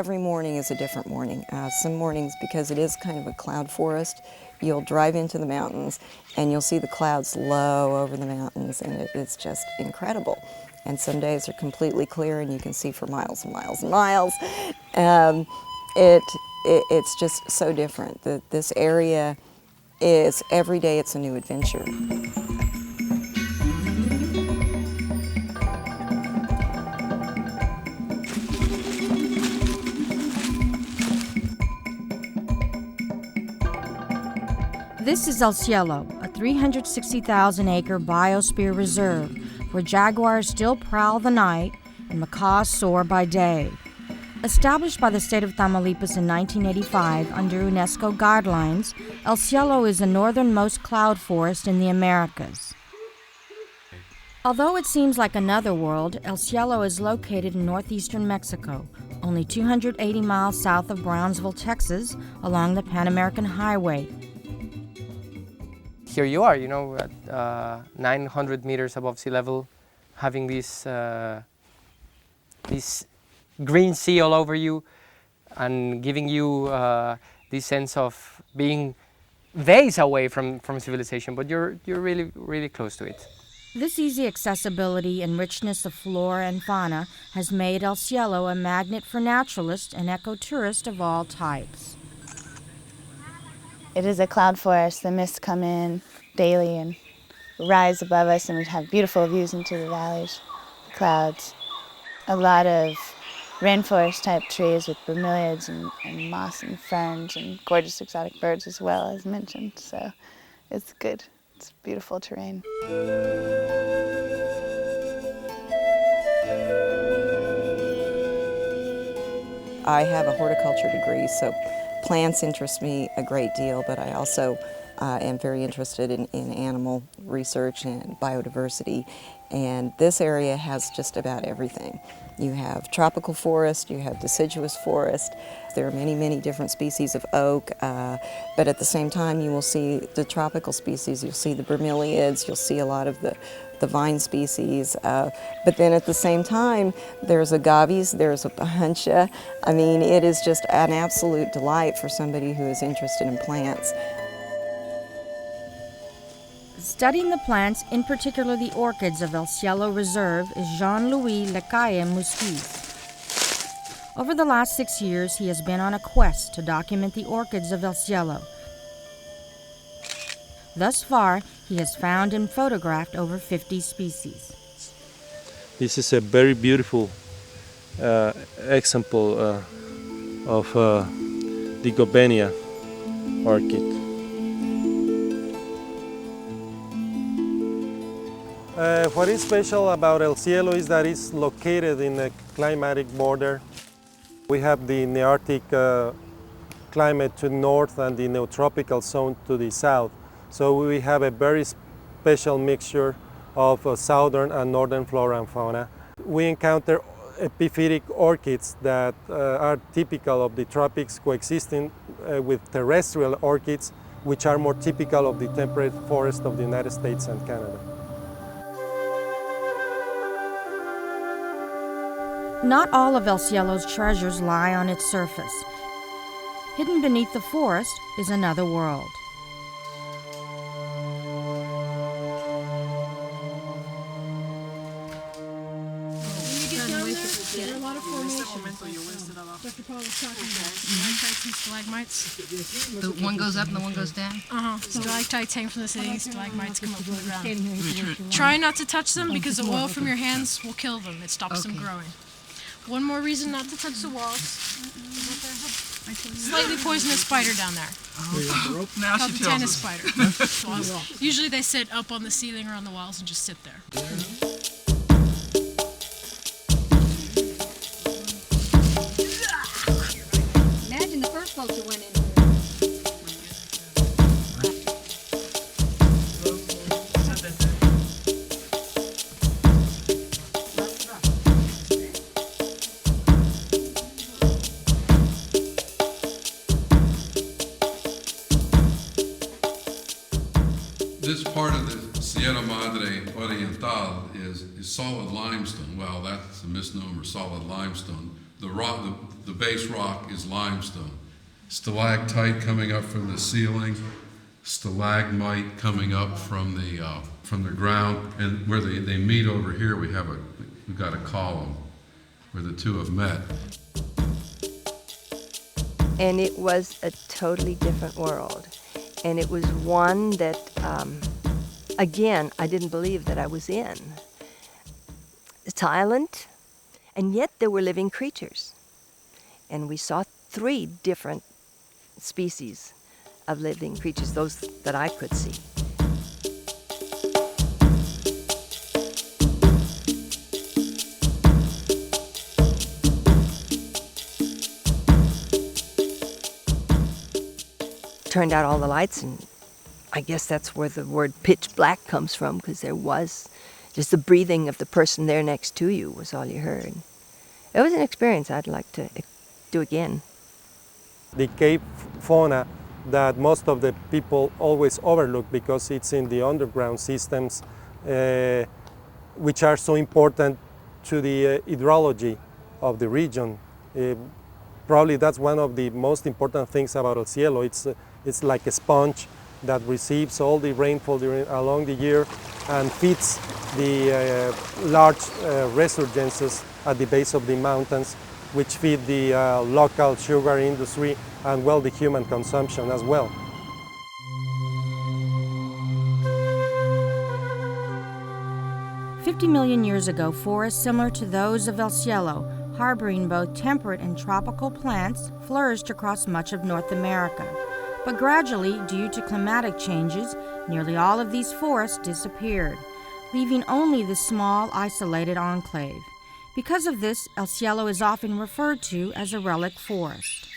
every morning is a different morning. Some mornings, because it is kind of a cloud forest, you'll drive into the mountains and you'll see the clouds low over the mountains, and it's just incredible. And some days are completely clear and you can see for miles and miles and miles. It's just so different. This area is, every day it's a new adventure. This is El Cielo, a 360,000-acre biosphere reserve where jaguars still prowl the night and macaws soar by day. Established by the state of Tamaulipas in 1985 under UNESCO guidelines, El Cielo is the northernmost cloud forest in the Americas. Although it seems like another world, El Cielo is located in northeastern Mexico, only 280 miles south of Brownsville, Texas, along the Pan American Highway. Here you are, at 900 meters above sea level, having this green sea all over you and giving you this sense of being days away from civilization, but you're really, really close to it. This easy accessibility and richness of flora and fauna has made El Cielo a magnet for naturalists and ecotourists of all types. It is a cloud forest. The mists come in daily and rise above us, and we have beautiful views into the valleys, the clouds. A lot of rainforest-type trees with bromeliads and moss and ferns and gorgeous exotic birds as well, as mentioned. So it's good. It's beautiful terrain. I have a horticulture degree, so plants interest me a great deal, but I also am very interested in animal research and biodiversity, and this area has just about everything. You have tropical forest, you have deciduous forest, there are many, many different species of oak, but at the same time you will see the tropical species, you'll see the bromeliads, you'll see a lot of the vine species, but then at the same time there's agaves, there's a huncha. I mean, it is just an absolute delight for somebody who is interested in plants. Studying the plants, in particular the orchids of El Cielo Reserve, is Jean-Louis Lecaille Musquiz. Over the last 6 years, he has been on a quest to document the orchids of El Cielo. Thus far, he has found and photographed over 50 species. This is a very beautiful example of the Gobenia orchid. What is special about El Cielo is that it's located in a climatic border. We have the Nearctic climate to the north and the neotropical zone to the south. So we have a very special mixture of southern and northern flora and fauna. We encounter epiphytic orchids that are typical of the tropics, coexisting with terrestrial orchids, which are more typical of the temperate forest of the United States and Canada. Not all of El Cielo's treasures lie on its surface. Hidden beneath the forest is another world. There are a lot of formations. Dr. Paul was talking about stalactites and stalagmites. The one goes up and the one goes down? Stalactites hang from the ceiling, stalagmites come up from the ground. Try not to touch them because the oil from your hands will kill them. It stops them growing. One more reason not to touch the walls. Slightly poisonous spider down there. Now Called she the tells tennis us. spider. Usually they sit up on the ceiling or on the walls and just sit there. Imagine the first folks that went in. This part of the Sierra Madre Oriental is solid limestone. Well, that's a misnomer, solid limestone. the base rock is limestone. Stalactite coming up from the ceiling, stalagmite coming up from the ground, and where they meet over here, we've got a column where the two have met. And it was a totally different world. And it was one that, again, I didn't believe that I was in. Silent, and yet there were living creatures. And we saw 3 different species of living creatures, those that I could see. Turned out all the lights, and I guess that's where the word pitch black comes from, because there was just the breathing of the person there next to you was all you heard. It was an experience I'd like to do again. The cave fauna that most of the people always overlook because it's in the underground systems, which are so important to the hydrology of the region. Probably that's one of the most important things about El Cielo. It's like a sponge that receives all the rainfall along the year and feeds the large resurgences at the base of the mountains, which feed the local sugar industry and, well, the human consumption as well. $50 million years ago, forests similar to those of El Cielo, harboring both temperate and tropical plants, flourished across much of North America. But gradually, due to climatic changes, nearly all of these forests disappeared, leaving only the small, isolated enclave. Because of this, El Cielo is often referred to as a relic forest.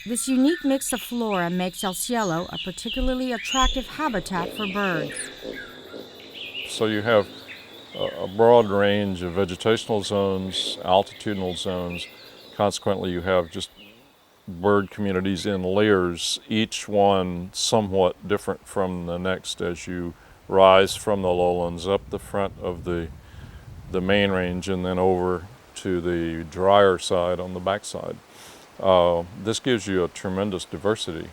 This unique mix of flora makes El Cielo a particularly attractive habitat for birds. So you have a broad range of vegetational zones, altitudinal zones. Consequently, you have just bird communities in layers, each one somewhat different from the next as you rise from the lowlands up the front of the main range and then over to the drier side on the backside. This gives you a tremendous diversity.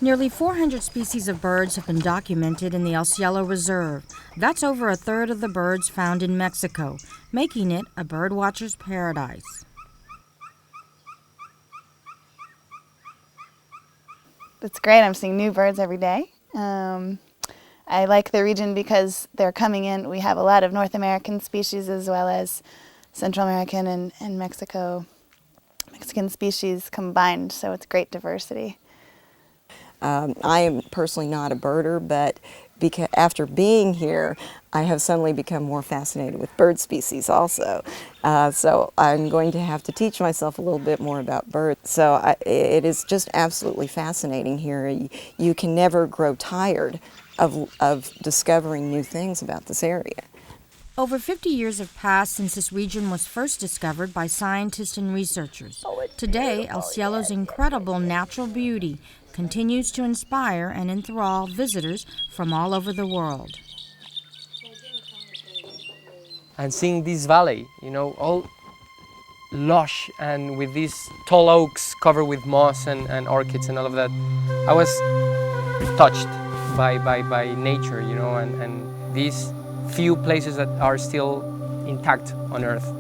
Nearly 400 species of birds have been documented in the El Cielo Reserve. That's over a third of the birds found in Mexico, making it a birdwatcher's paradise. It's great. I'm seeing new birds every day. I like the region because they're coming in. We have a lot of North American species as well as Central American and Mexican species combined, so it's great diversity. I am personally not a birder, but after being here, I have suddenly become more fascinated with bird species also. So I'm going to have to teach myself a little bit more about birds. So it is just absolutely fascinating here. You can never grow tired of discovering new things about this area. Over 50 years have passed since this region was first discovered by scientists and researchers. Today, El Cielo's incredible natural beauty continues to inspire and enthrall visitors from all over the world. And seeing this valley, you know, all lush and with these tall oaks covered with moss and orchids and all of that, I was touched by nature, you know, and these few places that are still intact on Earth.